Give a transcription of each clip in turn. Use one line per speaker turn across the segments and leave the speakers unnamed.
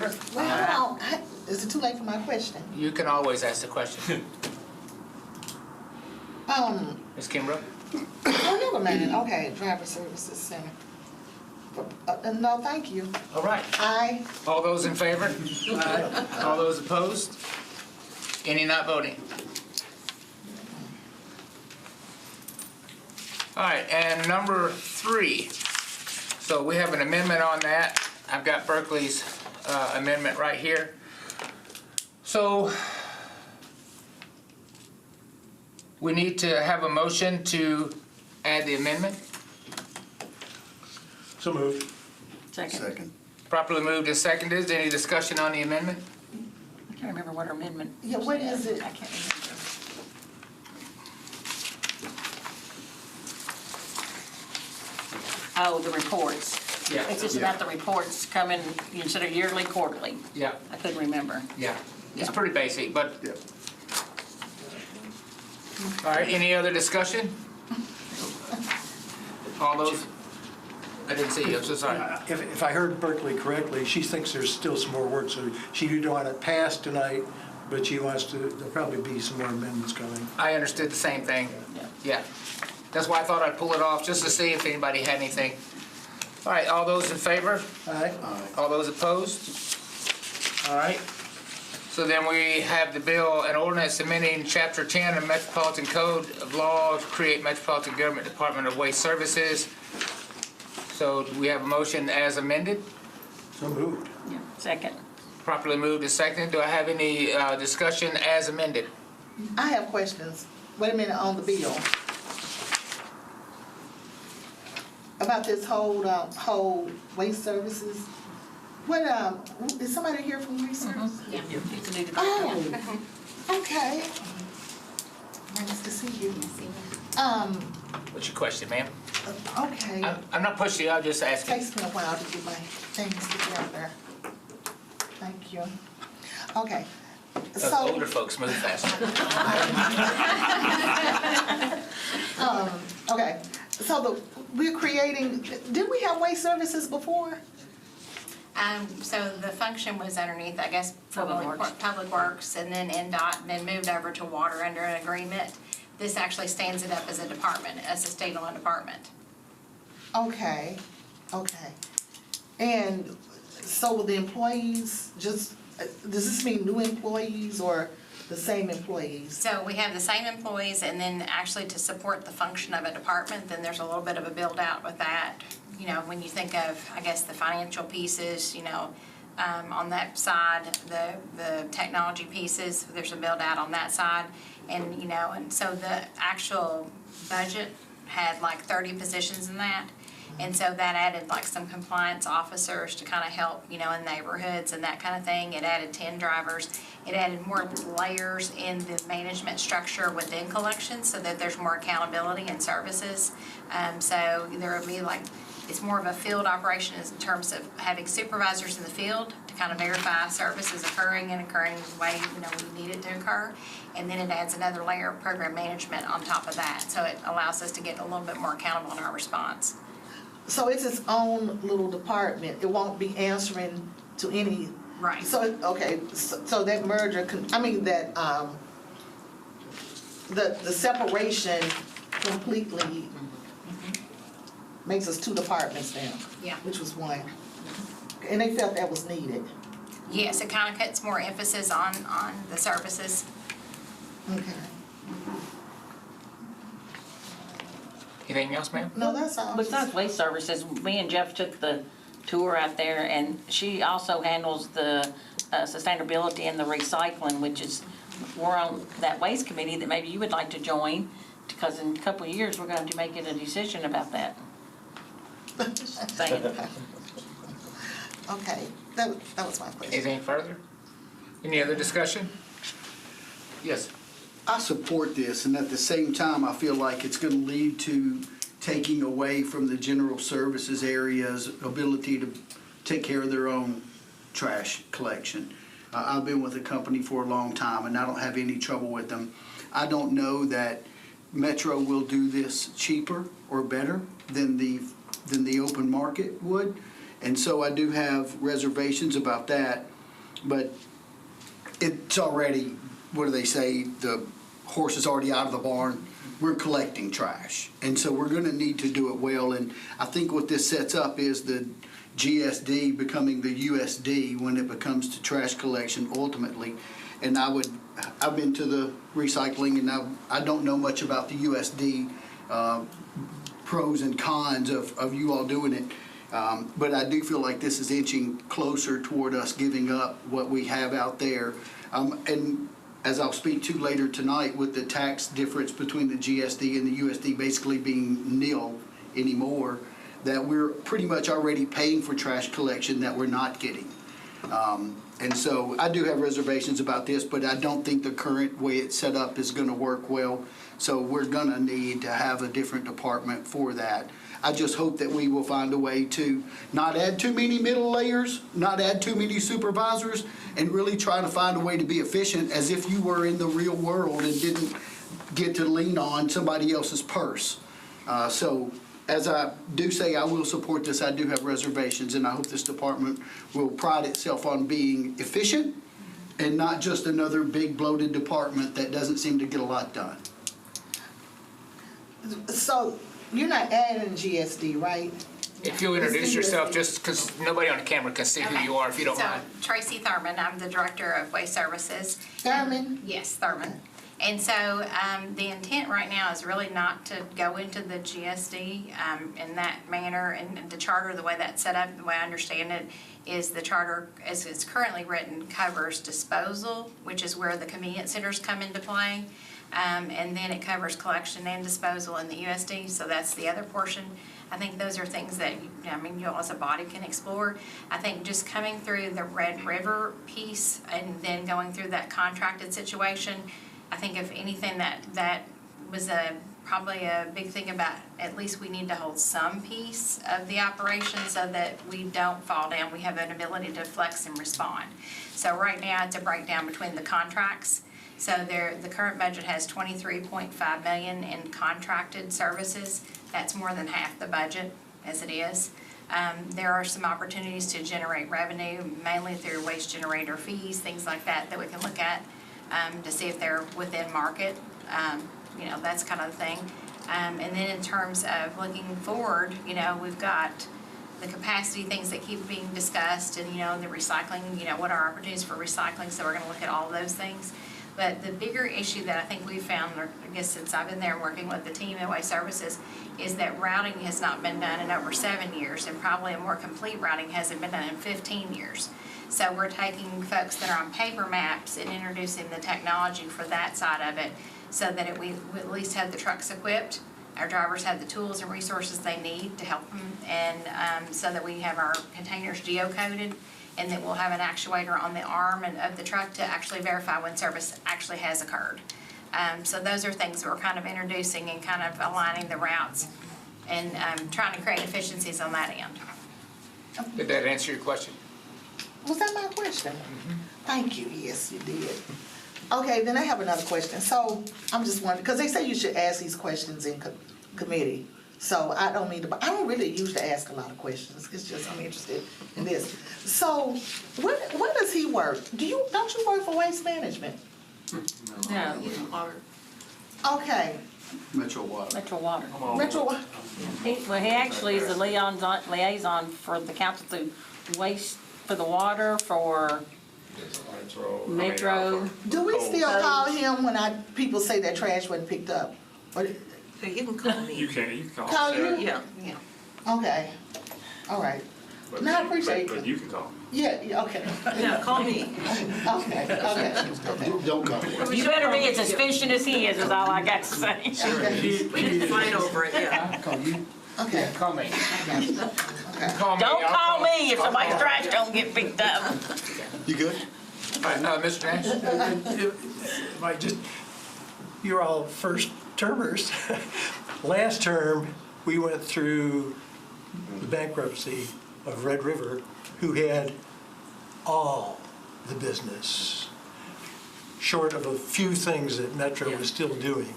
Well, is it too late for my question?
You can always ask the question. Ms. Kimbrough?
Oh, never mind. Okay, Driver Services Center. No, thank you.
All right.
Aye.
All those in favor? Aye. All those opposed? Any not voting? All right, and number 3. So we have an amendment on that. I've got Berkeley's amendment right here. So we need to have a motion to add the amendment.
So moved.
Second.
Properly moved and seconded. Any discussion on the amendment?
I can't remember what our amendment.
Yeah, what is it?
I can't remember. Oh, the reports.
Yeah.
It's just about the reports coming instead of yearly, quarterly.
Yeah.
I couldn't remember.
Yeah. It's
Yeah.
pretty basic, but
Yep.
all right, any other discussion? All those? I didn't see you, I'm so sorry.
If I heard Berkeley correctly, she thinks there's still some more work, so she didn't want it passed tonight, but she wants to, there'll probably be some more amendments coming.
I understood the same thing.
Yeah.
Yeah. That's why I thought I'd pull it off, just to see if anybody had anything. All right, all those in favor?
Aye?
All those opposed? All right. So then we have the bill, an ordinance amending Chapter 10 of Metropolitan Code of Law to create Metropolitan Government Department of Waste Services. So do we have a motion as amended?
So moved.
Yeah. Second.
Properly moved and seconded. Do I have any discussion as amended?
I have questions. Wait a minute on the bill. About this whole waste services. What, is somebody here from waste services?
Yeah. You can do the.
Oh, okay. Nice to see you.
What's your question, ma'am?
Okay.
I'm not pushing you, I'm just asking.
Takes me a while to get my things together. Thank you. Okay.
Us older folks move faster.
Okay. So we're creating, did we have waste services before?
So the function was underneath, I guess, Public Works, and then NDOT, and then moved over to water under an agreement. This actually stands it up as a department, as a standalone department.
Okay, okay. And so will the employees just, does this mean new employees or the same employees?
So we have the same employees, and then actually to support the function of a department, then there's a little bit of a build out with that. You know, when you think of, I guess, the financial pieces, you know, on that side, the technology pieces, there's a build out on that side. And, you know, and so the actual budget had like 30 positions in that. And so that added like some compliance officers to kind of help, you know, in neighborhoods and that kind of thing. It added 10 drivers. It added more layers in the management structure within collections so that there's more accountability and services. So there will be like, it's more of a field operation in terms of having supervisors in the field to kind of verify services occurring and occurring the way, you know, we need it to occur. And then it adds another layer of program management on top of that. So it allows us to get a little bit more accountable in our response.
So it's its own little department. It won't be answering to any.
Right.
So, okay, so that merger, the separation completely makes us 2 departments now.
Yeah.
Which was 1. And they felt that was needed.
Yes, it kind of puts more emphasis on the services.
Okay.
Anything else, ma'am?
No, that's all.
Besides waste services, me and Jeff took the tour out there, and she also handles the sustainability and the recycling, which is, we're on that waste committee that maybe you would like to join, because in a couple of years, we're going to be making a decision about that. Saying.
Okay, that was my question.
Anything further? Any other discussion? Yes.
I support this, and at the same time, I feel like it's going to lead to taking away from the general services area's ability to take care of their own trash collection. I've been with the company for a long time, and I don't have any trouble with them. I don't know that Metro will do this cheaper or better than the open market would, and so I do have reservations about that. But it's already, what do they say, the horse is already out of the barn. We're collecting trash. And so we're gonna need to do it well. And I think what this sets up is the GSD becoming the USD when it becomes to trash collection ultimately. And I've been to the recycling, and I don't know much about the USD pros and cons of you all doing it. But I do feel like this is inching closer toward us giving up what we have out there. And as I'll speak to later tonight, with the tax difference between the GSD and the USD basically being nil anymore, that we're pretty much already paying for trash collection that we're not getting. And so I do have reservations about this, but I don't think the current way it's set up is gonna work well. So we're gonna need to have a different department for that. I just hope that we will find a way to not add too many middle layers, not add too many supervisors, and really try to find a way to be efficient as if you were in the real world and didn't get to lean on somebody else's purse. So as I do say, I will support this. I do have reservations, and I hope this department will pride itself on being efficient and not just another big bloated department that doesn't seem to get a lot done.
So you're not adding GSD, right?
If you'll introduce yourself, just because nobody on the camera can see who you are, if you don't mind.
So Tracy Thurman, I'm the Director of Waste Services.
Thurman?
Yes, Thurman. And so the intent right now is really not to go into the GSD in that manner. And the charter, the way that's set up, the way I understand it, is the charter, as it's currently written, covers disposal, which is where the convenience centers come into play. And then it covers collection and disposal in the USD, so that's the other portion. I think those are things that, you all as a body can explore. I think just coming through the Red River piece and then going through that contracted situation, I think if anything that was probably a big thing about, at least we need to hold some piece of the operation so that we don't fall down. We have an ability to flex and respond. So right now it's a breakdown between the contracts. So the current budget has $23.5 million in contracted services. That's more than half the budget as it is. There are some opportunities to generate revenue, mainly through waste generator fees, things like that we can look at to see if they're within market. That's kind of the thing. And then in terms of looking forward, we've got the capacity things that keep being discussed, and the recycling, what are our opportunities for recycling, so we're gonna look at all of those things. But the bigger issue that I think we've found, or I guess since I've been there working with the team at Waste Services, is that routing has not been done in over 7 years, and probably a more complete routing hasn't been done in 15 years. So we're taking folks that are on paper maps and introducing the technology for that side of it, so that we at least have the trucks equipped, our drivers have the tools and resources they need to help them, and so that we have our containers geocoded, and that we'll have an actuator on the arm of the truck to actually verify when service actually has occurred. So those are things that we're kind of introducing and kind of aligning the routes and trying to create efficiencies on that end.
Did that answer your question?
Was that my question? Thank you, yes, you did. Okay, then I have another question. So I'm just wondering, because they say you should ask these questions in committee. So I don't really usually ask a lot of questions. It's just I'm interested in this. So where does he work? Don't you work for Waste Management?
No,
Okay.
Metro Water.
Metro Water.
Metro.
He actually is the liaison for the council through waste, for the water, for Metro.
Do we still call him when people say that trash wasn't picked up? Or,
You can call me.
You can call
Call
Sarah.
you?
Yeah.
okay. All right.
But
No, I
you-
appreciate
but
it.
you can call me.
Yeah, okay.
Yeah, call me.
Okay.
Don't come.
You better be as efficient as he is all I got to say.
We can fight over it, yeah.
I'll call you.
Okay.
Call me.
Okay.
Call me.
Don't
I'll
call me if somebody's trash don't get picked up.
You good?
Mr. Nash?
You're all first termers. Last term, we went through the bankruptcy of Red River, who had all the business, short of a few things that Metro was still doing.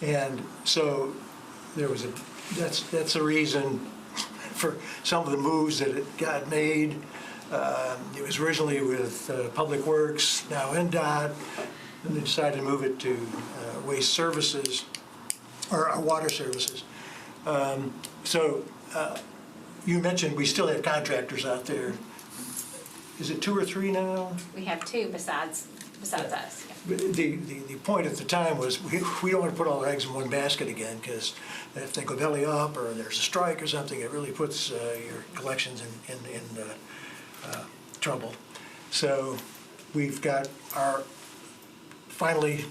And so that's a reason for some of the moves that it got made. It was originally with Public Works, now NDOT, and they decided to move it to Waste Services, or Water Services. So you mentioned we still have contractors out there. Is it 2 or 3 now?
We have two besides us.
The point at the time was we don't want to put all our eggs in one basket again, because if they go belly up or there's a strike or something, it really puts your collections in trouble. So we've got our finally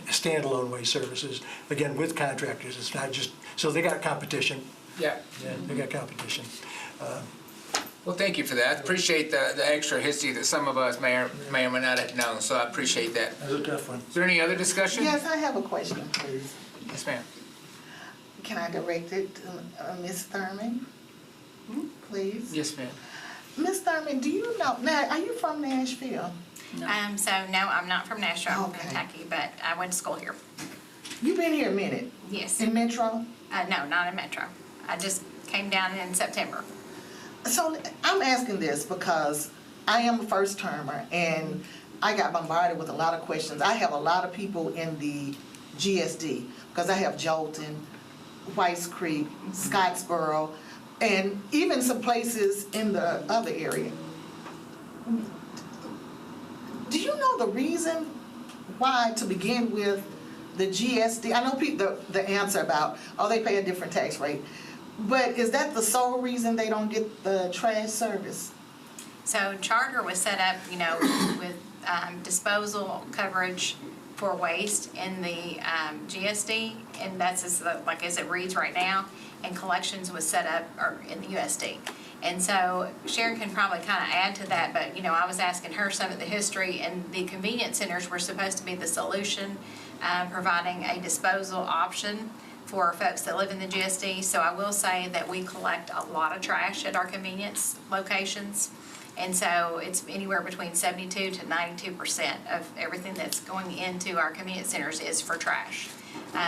standalone Waste Services, again with contractors. It's not just, so they got competition.
Yeah.
Yeah, they got competition.
Well, thank you for that. I appreciate the extra history that some of us may or may not have known, so I appreciate that.
That was a tough one.
Is there any other discussion?
Yes, I have a question, please.
Yes, ma'am.
Can I direct it to Ms. Thurman? Please?
Yes, ma'am.
Ms. Thurman, do you know, now, are you from Nashville?
So no, I'm not from Nashville, I'm from
Okay.
Kentucky, but I went to school here.
You've been here a minute.
Yes.
In Metro?
No, not in Metro. I just came down in September.
So I'm asking this because I am a first termer and I got bombarded with a lot of questions. I have a lot of people in the GSD because I have Jolton, Whites Creek, Scottsboro, and even some places in the other area. Do you know the reason why, to begin with, the GSD, I know the answer about, oh, they pay a different tax rate, but is that the sole reason they don't get the trash service?
So charter was set up, with disposal coverage for waste in the GSD, and that's as it reads right now, and collections was set up in the USD. And so Sharon can probably kind of add to that, but I was asking her some of the history, and the convenience centers were supposed to be the solution, providing a disposal option for folks that live in the GSD. So I will say that we collect a lot of trash at our convenience locations. And so it's anywhere between 72 to 92% of everything that's going into our convenience centers is for trash.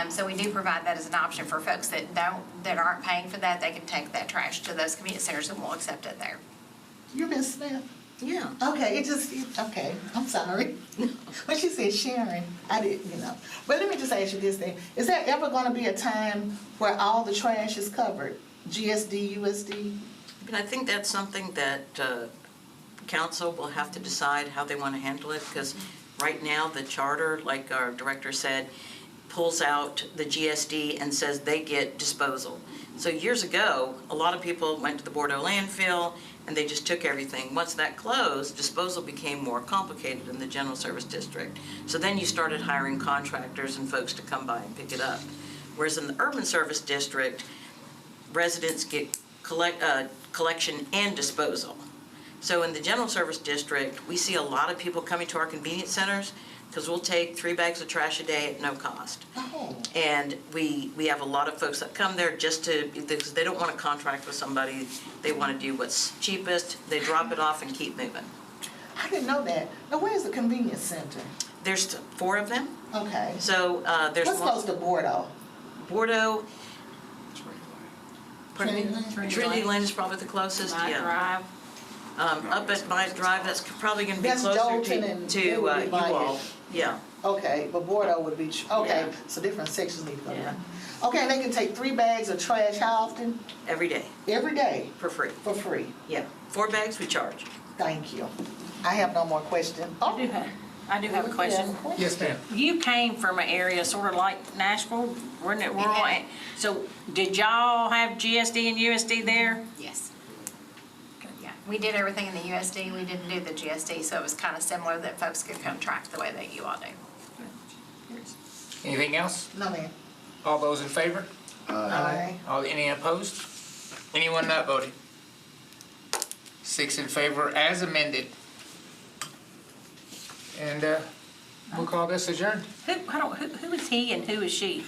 So we do provide that as an option for folks that aren't paying for that. They can take that trash to those convenience centers and we'll accept it there.
You're Miss Smith?
Yeah.
Okay, okay, I'm sorry. When she said Sharon, I didn't, But let me just ask you this thing. Is there ever gonna be a time where all the trash is covered? GSD, USD?
But I think that's something that council will have to decide how they want to handle it, because right now the charter, like our director said, pulls out the GSD and says they get disposal. So years ago, a lot of people went to the Bordeaux landfill and they just took everything. Once that closed, disposal became more complicated in the general service district. So then you started hiring contractors and folks to come by and pick it up. Whereas in the urban service district, residents get collection and disposal. So in the general service district, we see a lot of people coming to our convenience centers because we'll take 3 bags of trash a day at no cost.
Oh.
And we have a lot of folks that come there because they don't want to contract with somebody. They want to do what's cheapest. They drop it off and keep moving.
I didn't know that. Now, where's the convenience center?
There's 4 of them.
Okay.
So there's
What's close to Bordeaux?
Bordeaux.
Trinity Lane?
Trinity Lane is probably the closest,
My
yeah.
drive.
Up at my drive, that's probably going to be
That's
closer
Jolton and
to
it would be
you
by
all.
it.
Yeah.
Okay, but Bordeaux would be, okay,
Yeah.
so different sections need to go
Yeah.
down. Okay, and they can take 3 bags of trash how often?
Every day,
Every day,
for free.
for free.
Yeah. 4 bags we charge.
Thank you. I have no more questions.
I do have a question.
Yes, ma'am.
You came from an area sort of like Nashville, wasn't it rural? So did y'all have GSD and USD there?
Yes. Yeah, we did everything in the USD. We didn't do the GSD, so it was kind of similar that folks could contract the way that you all do.
Anything else?
No, ma'am.
All those in favor?
Aye.
Any opposed? Anyone not voting? 6 in favor as amended. And we'll call this adjourned.
Who is he and who is she?